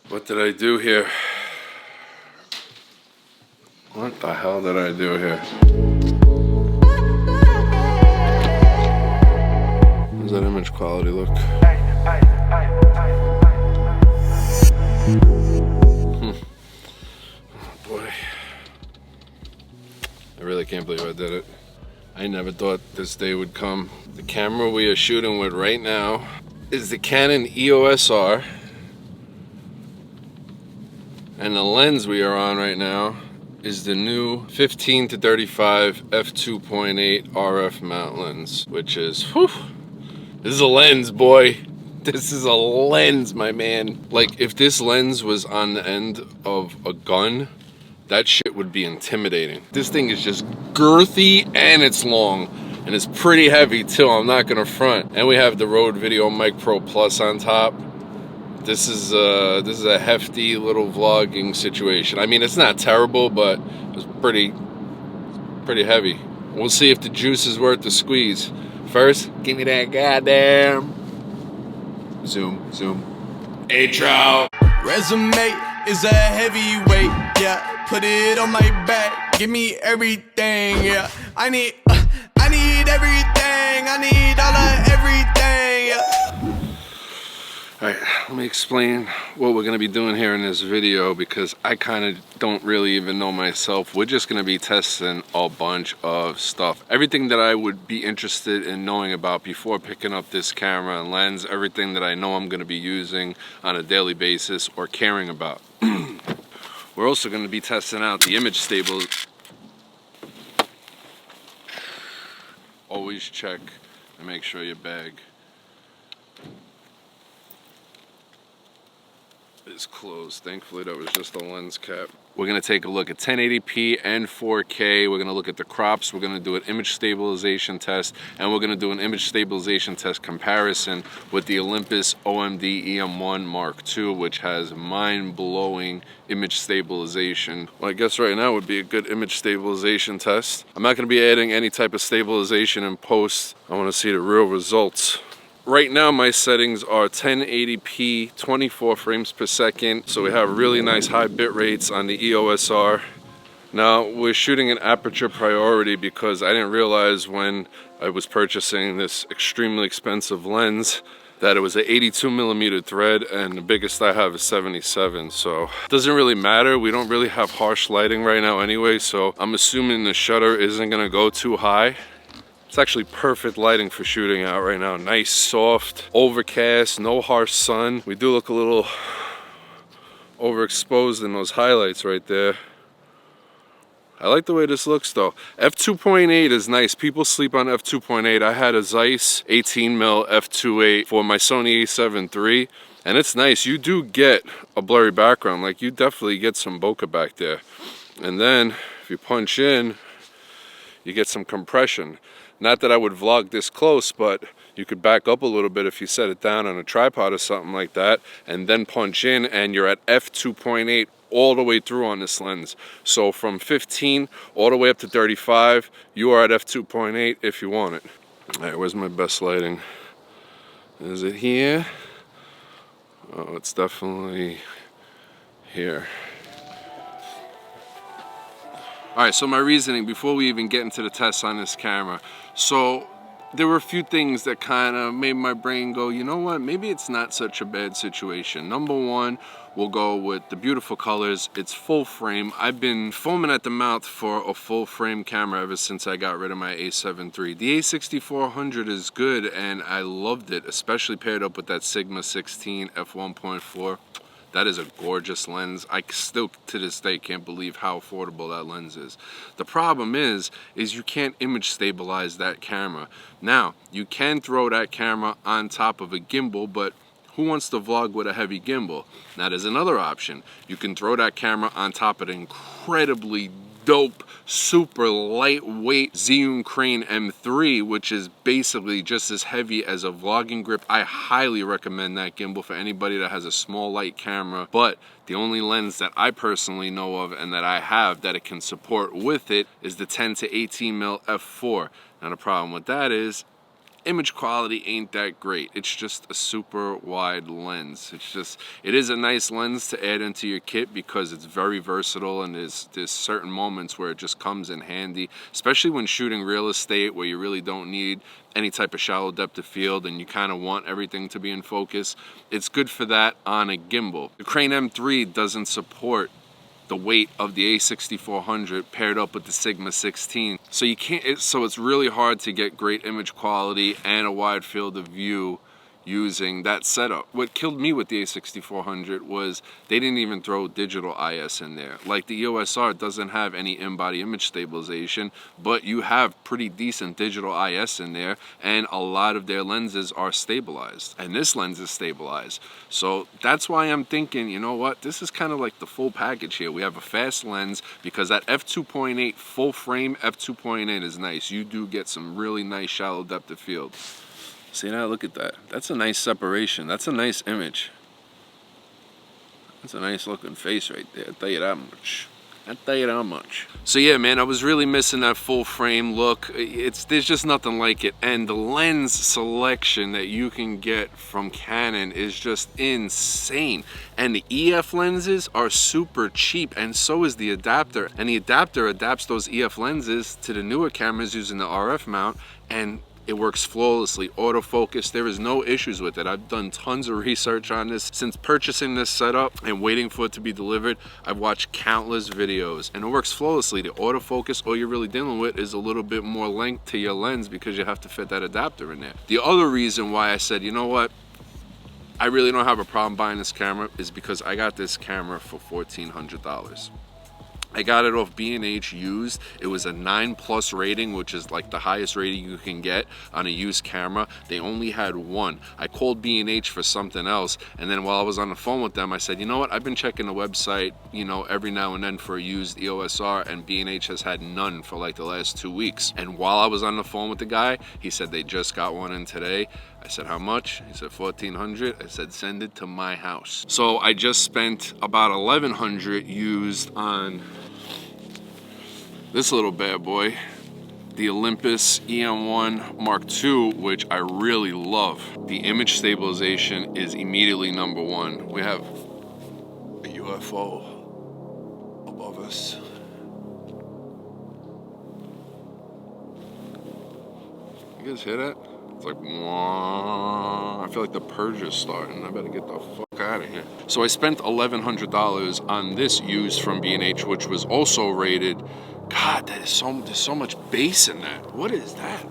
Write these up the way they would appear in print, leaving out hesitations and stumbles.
What did I do here? What the hell did I do here? How does that image quality look? Oh boy. I really can't believe I did it. I never thought this day would come. The camera we are shooting with right now is the Canon EOS R. And the lens we are on right now is the new 15-35 F2.8 RF mount lens, which is, whew, this is a lens, boy. This is a lens, my man. Like, if this lens was on the end of a gun, that shit would be intimidating. This thing is just girthy and it's long. And it's pretty heavy too, I'm not gonna front. And we have the Rode Video Mic Pro Plus on top. This is a hefty little vlogging situation. I mean, it's not terrible, but it's pretty heavy. We'll see if the juice is worth the squeeze. First, give me that goddamn zoom. Intro. Resume is a heavyweight, yeah. Put it on my back, give me everything, yeah. I need everything. I need all of everything, yeah. Alright, let me explain what we're going to be doing here in this video, because I kind of don't really even know myself. We're just going to be testing a bunch of stuff. Everything that I would be interested in knowing about before picking up this camera and lens. Everything that I know I'm going to be using on a daily basis or caring about. We're also going to be testing out the image stable. Always check and make sure your bag is closed. Thankfully that was just a lens cap. We're going to take a look at 1080p and 4K. We're going to look at the crops. We're going to do an image stabilization test, and we're going to do an image stabilization test comparison with the Olympus OMD EM1 Mark II, which has mind-blowing image stabilization. Well, I guess right now would be a good image stabilization test. I'm not going to be adding any type of stabilization in post. I want to see the real results. Right now my settings are 1080p, 24 frames per second, so we have really nice high bit rates on the EOS R. Now we're shooting an aperture priority because I didn't realize when I was purchasing this extremely expensive lens that it was an 82mm thread, and the biggest I have is 77, so it doesn't really matter. We don't really have harsh lighting right now anyway, so I'm assuming the shutter isn't gonna go too high. It's actually perfect lighting for shooting out right now. Nice, soft, overcast, no harsh sun. We do look a little overexposed in those highlights right there. I like the way this looks though. F2.8 is nice. People sleep on F2.8. I had a Zeiss 18mm F2.8 for my Sony a7 III, and it's nice. You do get a blurry background. Like, you definitely get some bokeh back there. And then if you punch in, you get some compression. Not that I would vlog this close, but you could back up a little bit if you set it down on a tripod or something like that, and then punch in, and you're at f2.8 all the way through on this lens. So from 15 all the way up to 35, you are at f2.8 if you want it. All right, where's my best lighting? Is it here? Oh, it's definitely here. All right, so my reasoning before we even get into the tests on this camera. So there were a few things that kind of made my brain go, you know what, maybe it's not such a bad situation. Number one, we'll go with the beautiful colors. It's full frame. I've been foaming at the mouth for a full frame camera ever since I got rid of my a7 III. The a6400 is good, and I loved it, especially paired up with that Sigma 16 f1.4. That is a gorgeous lens. I still, to this day, can't believe how affordable that lens is. The problem is you can't image stabilize that camera. Now, you can throw that camera on top of a gimbal, but who wants to vlog with a heavy gimbal? Now, there's another option. You can throw that camera on top of an incredibly dope, super lightweight Zhiyun Crane M3, which is basically just as heavy as a vlogging grip. I highly recommend that gimbal for anybody that has a small light camera, but the only lens that I personally know of and that I have that it can support with it is the 10-18mm f4. Now the problem with that is image quality ain't that great. It's just a super wide lens. It is a nice lens to add into your kit because it's very versatile, and there's certain moments where it just comes in handy, especially when shooting real estate where you really don't need any type of shallow depth of field and you kind of want everything to be in focus. It's good for that on a gimbal. The Crane M3 doesn't support the weight of the A6400 paired up with the Sigma 16, so you can't. So it's really hard to get great image quality and a wide field of view using that setup. What killed me with the A6400 was they didn't even throw digital IS in there. Like the EOS R doesn't have any in-body image stabilization, but you have pretty decent digital IS in there, and a lot of their lenses are stabilized, and this lens is stabilized. So that's why I'm thinking, you know what, this is kind of like the full package here. We have a fast lens, because that f2.8 full frame f2.8 is nice. You do get some really nice shallow depth of field. See now, look at that. That's a nice separation. That's a nice image. That's a nice looking face right there. I'll tell you that much. I'll tell you that much. So yeah, man, I was really missing that full frame look. There's just nothing like it. And the lens selection that you can get from Canon is just insane. And the EF lenses are super cheap, and so is the adapter. And the adapter adapts those EF lenses to the newer cameras using the RF mount, and it works flawlessly, autofocus. There is no issues with it. I've done tons of research on this. Since purchasing this setup and waiting for it to be delivered, I've watched countless videos, and it works flawlessly. The autofocus, all you're really dealing with is a little bit more length to your lens because you have to fit that adapter in there. The other reason why I said, you know what, I really don't have a problem buying this camera is because I got this camera for $1,400. I got it off B&H used. It was a 9+ rating, which is like the highest rating you can get on a used camera. They only had one. I called B&H for something else, and then while I was on the phone with them, I said, you know what, I've been checking the website, you know, every now and then for a used EOS R, and B&H has had none for like the last 2 weeks. And while I was on the phone with the guy, he said they just got one in today. I said, how much? He said, $1,400. I said, send it to my house. So I just spent about $1,100 used on this little bad boy, the Olympus EM1 Mark II, which I really love. The image stabilization is immediately number one. We have a UFO above us. You guys hear that? It's like, I feel like the purge is starting. I better get the fuck out of here. So I spent $1,100 on this used from B&H, which was also rated. God, there's so much bass in that. What is that?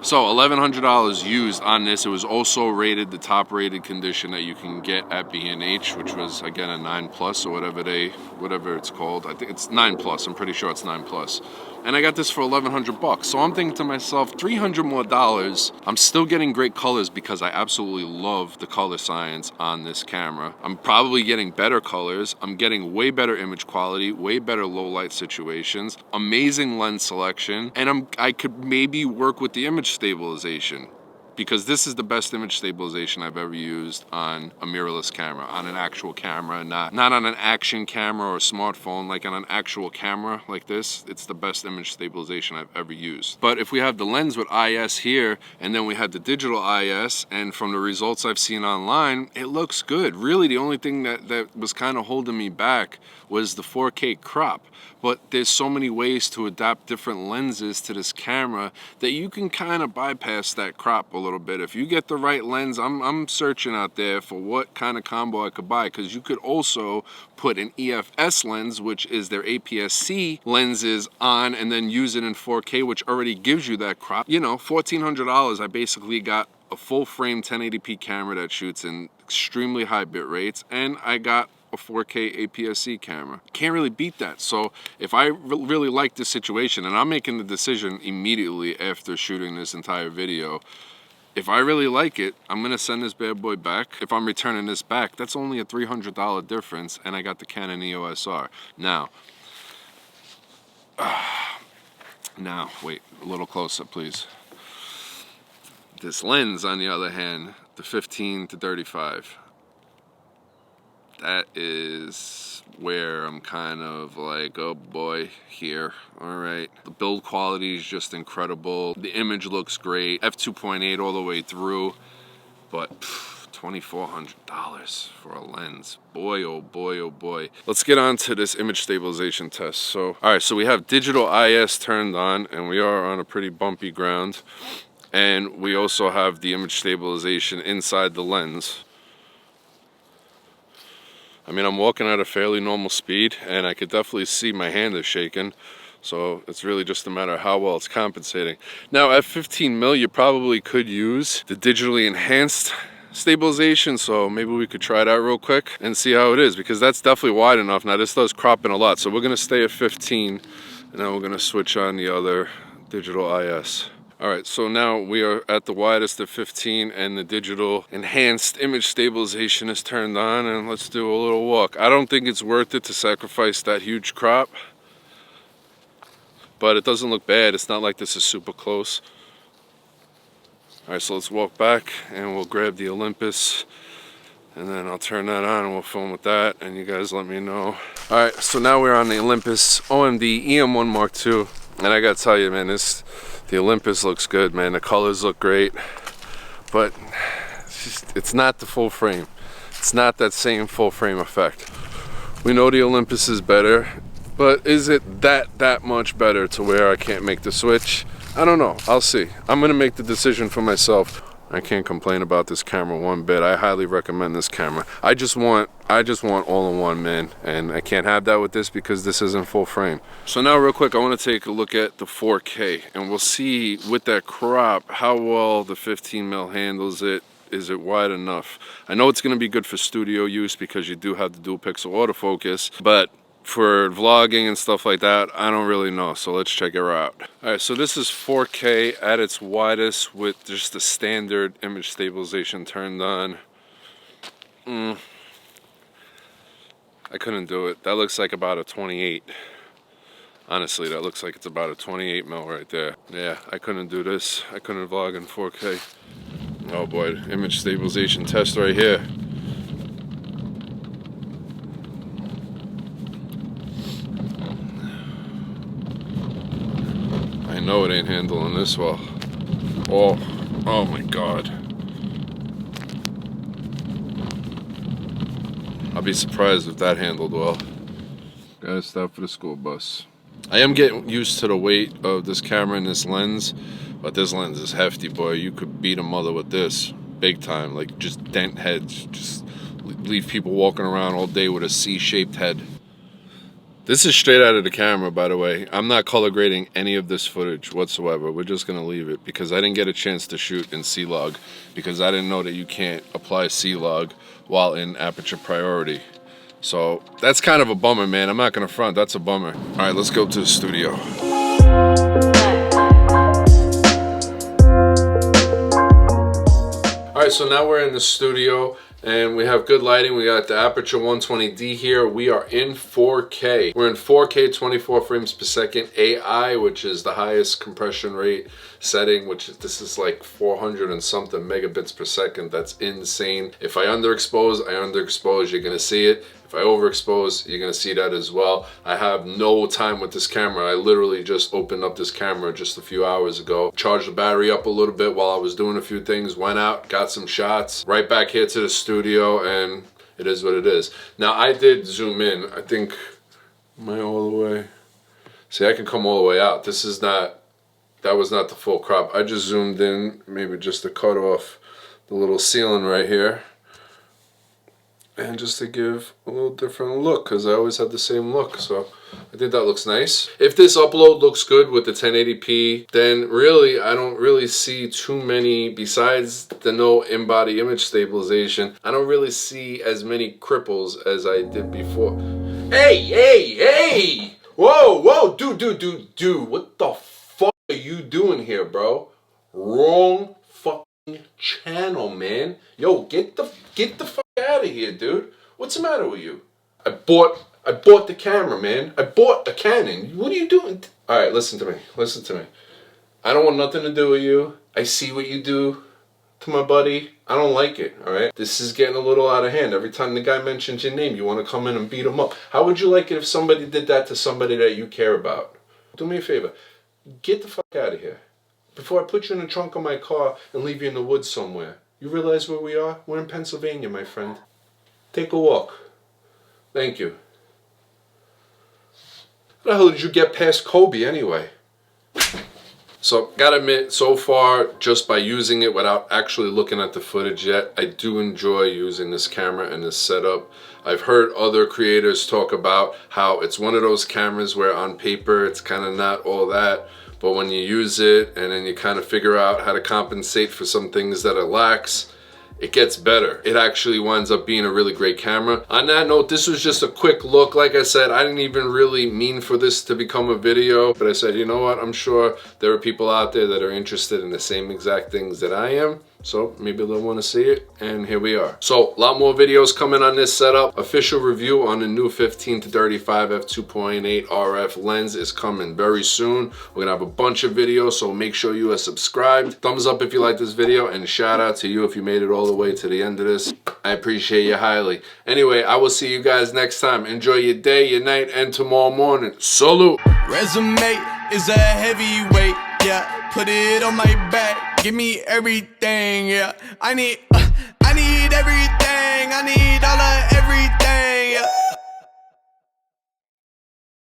So $1,100 used on this. It was also rated the top rated condition that you can get at B&H, which was again a 9+ or whatever it's called. I think it's 9+. I'm pretty sure it's 9+. And I got this for $1,100. So I'm thinking to myself, $300 more. I'm still getting great colors because I absolutely love the color science on this camera. I'm probably getting better colors. I'm getting way better image quality, way better low light situations, amazing lens selection, and I could maybe work with the image stabilization, because this is the best image stabilization I've ever used on a mirrorless camera, on an actual camera, not on an action camera or a smartphone, like on an actual camera like this. It's the best image stabilization I've ever used. But if we have the lens with IS here, and then we had the digital IS, and from the results I've seen online, it looks good. Really, the only thing that was kind of holding me back was the 4K crop. But there's so many ways to adapt different lenses to this camera that you can kind of bypass that crop a little bit. If you get the right lens, I'm searching out there for what kind of combo I could buy, because you could also put an EFS lens, which is their APS-C lenses, on and then use it in 4K, which already gives you that crop. You know, $1,400, I basically got a full frame 1080p camera that shoots in extremely high bit rates, and I got a 4K APS-C camera. Can't really beat that. So if I really like this situation, and I'm making the decision immediately after shooting this entire video, if I really like it, I'm gonna send this bad boy back. If I'm returning this back, that's only a $300 difference, and I got the Canon EOS R. Now, wait, a little closer, please. This lens, on the other hand, the 15-35. That is where I'm kind of like, oh boy, here. All right. The build quality is just incredible. The image looks great. F2.8 all the way through. But $2,400 for a lens. Boy, oh boy, oh boy. Let's get on to this image stabilization test. So, all right, so we have digital IS turned on, and we are on a pretty bumpy ground. And we also have the image stabilization inside the lens. I mean, I'm walking at a fairly normal speed, and I could definitely see my hand is shaking. So it's really just a matter of how well it's compensating. Now at 15 mil, you probably could use the digitally enhanced stabilization. So maybe we could try that real quick and see how it is, because that's definitely wide enough. Now this does crop in a lot. So we're gonna stay at 15, and then we're gonna switch on the other digital IS. All right, so now we are at the widest of 15, and the digital enhanced image stabilization is turned on, and let's do a little walk. I don't think it's worth it to sacrifice that huge crop, but it doesn't look bad. It's not like this is super close. All right, so let's walk back, and we'll grab the Olympus, and then I'll turn that on, and we'll film with that, and you guys let me know. All right, so now we're on the Olympus OMD EM1 Mark II, and I gotta tell you, man, the Olympus looks good, man. The colors look great, but it's not the full frame. It's not that same full frame effect. We know the Olympus is better, but is it that much better to where I can't make the switch? I don't know. I'll see. I'm gonna make the decision for myself. I can't complain about this camera one bit. I highly recommend this camera. I just want all-in-one, man, and I can't have that with this because this isn't full frame. So now real quick, I want to take a look at the 4K, and we'll see with that crop how well the 15 mil handles it. Is it wide enough? I know it's going to be good for studio use because you do have the dual pixel autofocus, but for vlogging and stuff like that, I don't really know, so let's check it out. All right, so this is 4K at its widest with just the standard image stabilization turned on. I couldn't do it. That looks like about a 28. Honestly, that looks like it's about a 28 mil right there. Yeah, I couldn't do this. I couldn't vlog in 4K. Oh boy, image stabilization test right here. I know it ain't handling this well. Oh my God. I'll be surprised if that handled well. Gotta stop for the school bus. I am getting used to the weight of this camera and this lens, but this lens is hefty, boy. You could beat a mother with this, big time. Like just dent heads, just leave people walking around all day with a C-shaped head. This is straight out of the camera, by the way. I'm not color grading any of this footage whatsoever. We're just gonna leave it because I didn't get a chance to shoot in C-Log because I didn't know that you can't apply C-Log while in aperture priority. So that's kind of a bummer, man. I'm not gonna front, that's a bummer. All right, let's go to the studio. All right, so now we're in the studio and we have good lighting. We got the Aperture 120D here. We are in 4K. We're in 4K 24 frames per second AI, which is the highest compression rate setting, this is like 400 and something megabits per second. That's insane. If I underexpose, you're gonna see it. If I overexpose, you're gonna see that as well. I have no time with this camera. I literally just opened up this camera just a few hours ago. Charged the battery up a little bit while I was doing a few things, went out, got some shots, right back here to the studio, and it is what it is. Now I did zoom in. I think, am I all the way? See, I can come all the way out. That was not the full crop. I just zoomed in, maybe just to cut off the little ceiling right here. And just to give a little different look, because I always have the same look, so I think that looks nice. If this upload looks good with the 1080p, then really I don't really see too many, besides the no in-body image stabilization, I don't really see as many cripples as I did before. Hey! Whoa, dude, what the fuck are you doing here, bro? Wrong fucking channel, man. Yo, get the fuck out of here, dude. What's the matter with you? I bought the camera, man. I bought a Canon. What are you doing? All right, listen to me. I don't want nothing to do with you. I see what you do to my buddy. I don't like it, all right? This is getting a little out of hand. Every time the guy mentions your name, you want to come in and beat him up. How would you like it if somebody did that to somebody that you care about? Do me a favor. Get the fuck out of here. Before I put you in the trunk of my car and leave you in the woods somewhere. You realize where we are? We're in Pennsylvania, my friend. Take a walk. Thank you. How the hell did you get past Kobe anyway? So, gotta admit, so far, just by using it without actually looking at the footage yet, I do enjoy using this camera and this setup. I've heard other creators talk about how it's one of those cameras where on paper it's kind of not all that, but when you use it and then you kind of figure out how to compensate for some things that it lacks, it gets better. It actually winds up being a really great camera. On that note, this was just a quick look. Like I said, I didn't even really mean for this to become a video, but I said, you know what? I'm sure there are people out there that are interested in the same exact things that I am. So maybe they'll want to see it, and here we are. So a lot more videos coming on this setup. Official review on the new 15-35 F2.8 RF lens is coming very soon. We're gonna have a bunch of videos, so make sure you are subscribed. Thumbs up if you like this video, and shout out to you if you made it all the way to the end of this. I appreciate you highly. Anyway, I will see you guys next time. Enjoy your day, your night, and tomorrow morning. Salute! Resume is a heavyweight, yeah. Put it on my back, give me everything, yeah. I need everything.